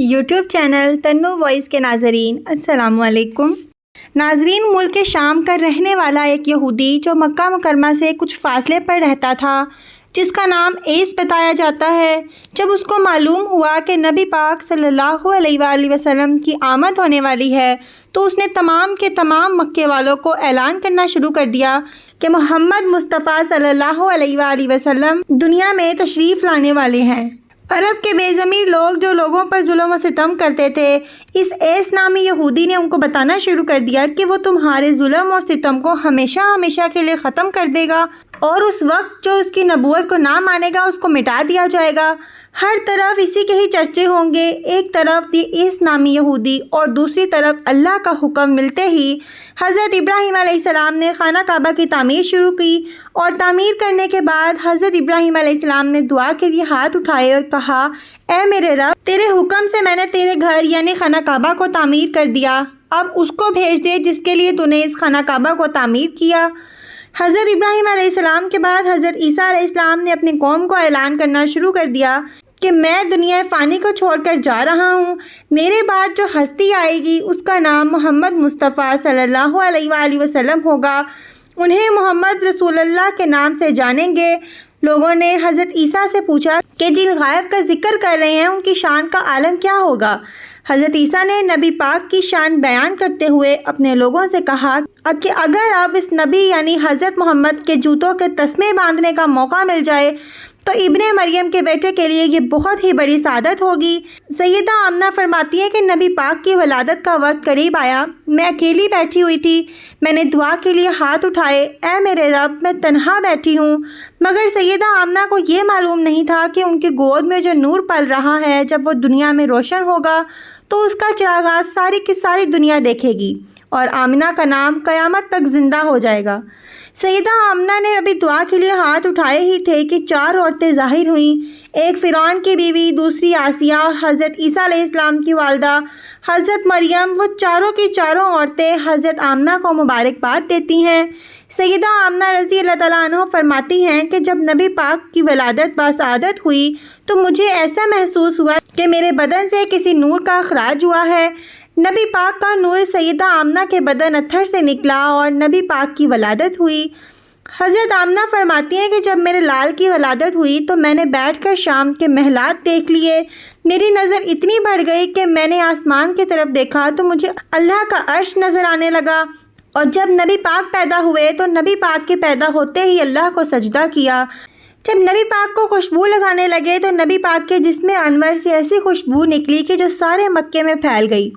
YouTube channel تنو voice کے ناظرین السلام علیکم۔ ناظرین، ملک شام کا رہنے والا ایک یہودی جو مکہ مکرمہ سے کچھ فاصلے پر رہتا تھا، جس کا نام ایس بتایا جاتا ہے، جب اس کو معلوم ہوا کہ نبی پاک صلی اللہ علیہ وآلہ وسلم کی آمد ہونے والی ہے، تو اس نے تمام کے تمام مکے والوں کو اعلان کرنا شروع کر دیا کہ محمد مصطفیٰ صلی اللہ علیہ وآلہ وسلم دنیا میں تشریف لانے والے ہیں۔ عرب کے بے ضمیر لوگ جو لوگوں پر ظلم و ستم کرتے تھے، اس ایس نامی یہودی نے ان کو بتانا شروع کر دیا کہ وہ تمہارے ظلم اور ستم کو ہمیشہ ہمیشہ کے لیے ختم کر دے گا، اور اس وقت جو اس کی نبوت کو نہ مانے گا اس کو مٹا دیا جائے گا۔ ہر طرف اسی کے ہی چرچے ہوں گے، ایک طرف یہ ایس نامی یہودی اور دوسری طرف اللہ کا حکم ملتے ہی حضرت ابراہیم علیہ السلام نے خانہ کعبہ کی تعمیر شروع کی، اور تعمیر کرنے کے بعد حضرت ابراہیم علیہ السلام نے دعا کے لیے ہاتھ اٹھائے اور کہا، اے میرے رب، تیرے حکم سے میں نے تیرے گھر یعنی خانہ کعبہ کو تعمیر کر دیا، اب اس کو بھیج دے جس کے لیے تو نے اس خانہ کعبہ کو تعمیر کیا۔ حضرت ابراہیم علیہ السلام کے بعد حضرت عیسیٰ علیہ السلام نے اپنی قوم کو اعلان کرنا شروع کر دیا کہ میں دنیا فانی کو چھوڑ کر جا رہا ہوں، میرے بعد جو ہستی آئے گی اس کا نام محمد مصطفیٰ صلی اللہ علیہ وآلہ وسلم ہوگا، انہیں محمد رسول اللہ کے نام سے جانیں گے۔ لوگوں نے حضرت عیسیٰ سے پوچھا کہ جن غائب کا ذکر کر رہے ہیں ان کی شان کا عالم کیا ہوگا؟ حضرت عیسیٰ نے نبی پاک کی شان بیان کرتے ہوئے اپنے لوگوں سے کہا کہ اگر اب اس نبی یعنی حضرت محمد کے جوتوں کے تسمے باندھنے کا موقع مل جائے تو ابن مریم کے بیٹے کے لیے یہ بہت ہی بڑی سعادت ہوگی۔ سیدہ آمنہ فرماتی ہیں کہ نبی پاک کی ولادت کا وقت قریب آیا، میں اکیلی بیٹھی ہوئی تھی، میں نے دعا کے لیے ہاتھ اٹھائے، اے میرے رب، میں تنہا بیٹھی ہوں، مگر سیدہ آمنہ کو یہ معلوم نہیں تھا کہ ان کی گود میں جو نور پل رہا ہے جب وہ دنیا میں روشن ہوگا تو اس کا چراغاں ساری کی ساری دنیا دیکھے گی، اور آمنہ کا نام قیامت تک زندہ ہو جائے گا۔ سیدہ آمنہ نے ابھی دعا کے لیے ہاتھ اٹھائے ہی تھے کہ 4 عورتیں ظاہر ہوئیں، ایک فرعون کی بیوی، دوسری آسیہ اور حضرت عیسیٰ علیہ السلام کی والدہ حضرت مریم۔ وہ چاروں کی چاروں عورتیں حضرت آمنہ کو مبارکباد دیتی ہیں۔ سیدہ آمنہ رضی اللہ تعالیٰ عنہ فرماتی ہیں کہ جب نبی پاک کی ولادت باسعادت ہوئی تو مجھے ایسا محسوس ہوا کہ میرے بدن سے کسی نور کا اخراج ہوا ہے۔ نبی پاک کا نور سیدہ آمنہ کے بدن اتھر سے نکلا اور نبی پاک کی ولادت ہوئی۔ حضرت آمنہ فرماتی ہیں کہ جب میرے لال کی ولادت ہوئی تو میں نے بیٹھ کر شام کے محلات دیکھ لیے، میری نظر اتنی بڑھ گئی کہ میں نے آسمان کی طرف دیکھا تو مجھے اللہ کا عرش نظر آنے لگا، اور جب نبی پاک پیدا ہوئے تو نبی پاک کے پیدا ہوتے ہی اللہ کو سجدہ کیا۔ جب نبی پاک کو خوشبو لگانے لگے تو نبی پاک کے جسم انور سے ایسی خوشبو نکلی کہ جو سارے مکے میں پھیل گئی۔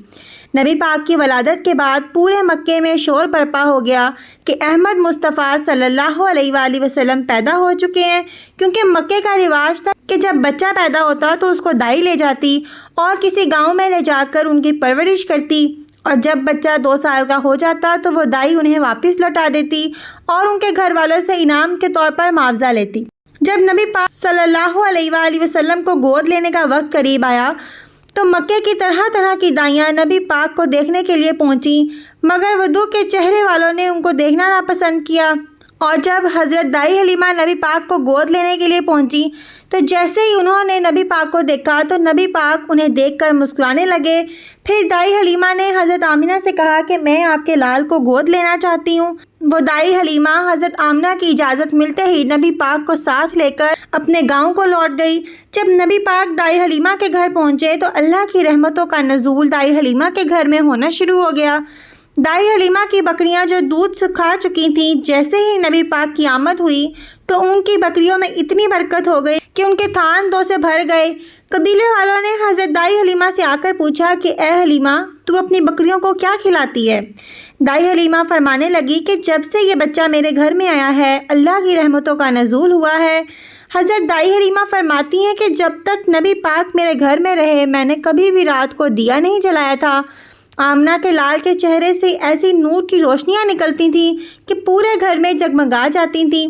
نبی پاک کی ولادت کے بعد پورے مکے میں شور برپا ہو گیا کہ احمد مصطفیٰ صلی اللہ علیہ وآلہ وسلم پیدا ہو چکے ہیں، کیونکہ مکے کا رواج تھا کہ جب بچہ پیدا ہوتا تو اس کو دائی لے جاتی اور کسی گاؤں میں لے جا کر ان کی پرورش کرتی، اور جب بچہ 2 سال کا ہو جاتا تو وہ دائی انہیں واپس لوٹا دیتی اور ان کے گھر والوں سے انعام کے طور پر معاوضہ لیتی۔ جب نبی پاک صلی اللہ علیہ وآلہ وسلم کو گود لینے کا وقت قریب آیا تو مکے کی طرح طرح کی دائیاں نبی پاک کو دیکھنے کے لیے پہنچیں، مگر ودوع کے چہرے والوں نے ان کو دیکھنا ناپسند کیا، اور جب حضرت دائی حلیمہ نبی پاک کو گود لینے کے لیے پہنچی تو جیسے ہی انہوں نے نبی پاک کو دیکھا تو نبی پاک انہیں دیکھ کر مسکرانے لگے۔ پھر دائی حلیمہ نے حضرت آمنہ سے کہا کہ میں آپ کے لال کو گود لینا چاہتی ہوں۔ وہ دائی حلیمہ حضرت آمنہ کی اجازت ملتے ہی نبی پاک کو ساتھ لے کر اپنے گاؤں کو لوٹ گئی۔ جب نبی پاک دائی حلیمہ کے گھر پہنچے تو اللہ کی رحمتوں کا نزول دائی حلیمہ کے گھر میں ہونا شروع ہو گیا۔ دائی حلیمہ کی بکریاں جو دودھ سکھا چکی تھیں، جیسے ہی نبی پاک کی آمد ہوئی تو ان کی بکریوں میں اتنی برکت ہو گئی کہ ان کے تھان 2 سے بھر گئے۔ قبیلے والوں نے حضرت دائی حلیمہ سے آ کر پوچھا کہ اے حلیمہ، تو اپنی بکریوں کو کیا کھلاتی ہے؟ دائی حلیمہ فرمانے لگی کہ جب سے یہ بچہ میرے گھر میں آیا ہے اللہ کی رحمتوں کا نزول ہوا ہے۔ حضرت دائی حلیمہ فرماتی ہیں کہ جب تک نبی پاک میرے گھر میں رہے میں نے کبھی بھی رات کو دیا نہیں جلایا تھا۔ آمنہ کے لال کے چہرے سے ایسی نور کی روشنیاں نکلتی تھیں کہ پورے گھر میں جگمگا جاتی تھیں،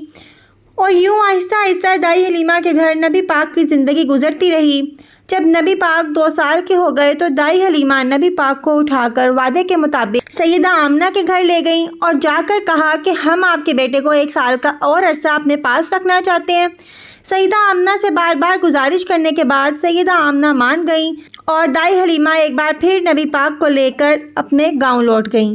اور یوں آہستہ آہستہ دائی حلیمہ کے گھر نبی پاک کی زندگی گزرتی رہی۔ جب نبی پاک 2 سال کے ہو گئے تو دائی حلیمہ نبی پاک کو اٹھا کر وعدے کے مطابق سیدہ آمنہ کے گھر لے گئیں اور جا کر کہا کہ ہم آپ کے بیٹے کو 1 سال کا اور عرصہ اپنے پاس رکھنا چاہتے ہیں۔ سیدہ آمنہ سے بار بار گزارش کرنے کے بعد سیدہ آمنہ مان گئیں اور دائی حلیمہ ایک بار پھر نبی پاک کو لے کر اپنے گاؤں لوٹ گئیں۔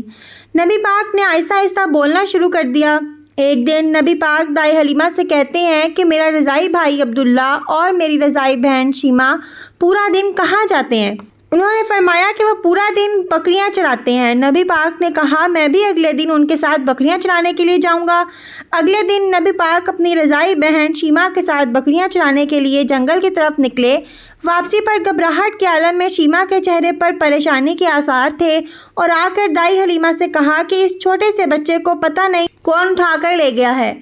نبی پاک نے آہستہ آہستہ بولنا شروع کر دیا۔ ایک دن نبی پاک دائی حلیمہ سے کہتے ہیں کہ میرا رضائی بھائی عبداللہ اور میری رضائی بہن شیمہ پورا دن کہاں جاتے ہیں؟ انہوں نے فرمایا کہ وہ پورا دن بکریاں چراتے ہیں۔ نبی پاک نے کہا میں بھی اگلے دن ان کے ساتھ بکریاں چرانے کے لیے جاؤں گا۔ اگلے دن نبی پاک اپنی رضائی بہن شیمہ کے ساتھ بکریاں چرانے کے لیے جنگل کی طرف نکلے۔ واپسی پر گھبراہٹ کے عالم میں شیمہ کے چہرے پر پریشانی کے آثار تھے اور آ کر دائی حلیمہ سے کہا کہ اس چھوٹے سے بچے کو پتہ نہیں کون اٹھا کر لے گیا ہے۔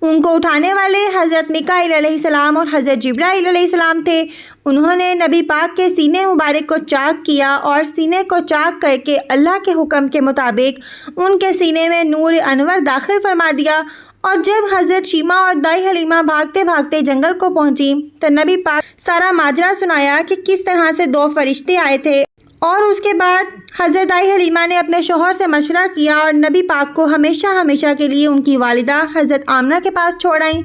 ان کو اٹھانے والے حضرت میکائیل علیہ السلام اور حضرت جبرائیل علیہ السلام تھے۔ انہوں نے نبی پاک کے سینے مبارک کو چاک کیا اور سینے کو چاک کر کے اللہ کے حکم کے مطابق ان کے سینے میں نور انور داخل فرما دیا۔ اور جب حضرت شیمہ اور دائی حلیمہ بھاگتے بھاگتے جنگل کو پہنچی تو نبی پاک سارا ماجرا سنایا کہ کس طرح سے 2 فرشتے آئے تھے، اور اس کے بعد حضرت دائی حلیمہ نے اپنے شوہر سے مشورہ کیا اور نبی پاک کو ہمیشہ ہمیشہ کے لیے ان کی والدہ حضرت آمنہ کے پاس چھوڑ آئیں۔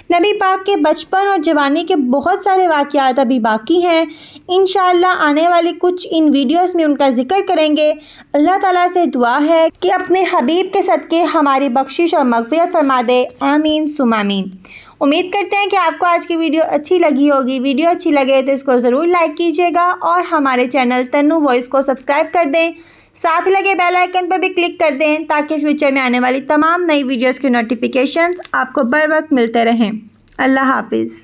نبی پاک کے بچپن اور جوانی کے بہت سارے واقعات ابھی باقی ہیں۔ انشاءاللہ آنے والی کچھ ان ویڈیوز میں ان کا ذکر کریں گے۔ اللہ تعالیٰ سے دعا ہے کہ اپنے حبیب کے صدقے ہماری بخشش اور مغفرت فرما دے، آمین ثم آمین۔ امید کرتے ہیں کہ آپ کو آج کی ویڈیو اچھی لگی ہوگی۔ ویڈیو اچھی لگے تو اس کو ضرور لائک کیجیے گا اور ہمارے چینل تنو وائس کو سبسکرائب کر دیں۔ ساتھ لگے بیل آئیکن پر بھی کلک کر دیں تاکہ فیوچر میں آنے والی تمام نئی ویڈیوز کی نوٹیفیکیشنز آپ کو بر وقت ملتے رہیں۔ اللہ حافظ۔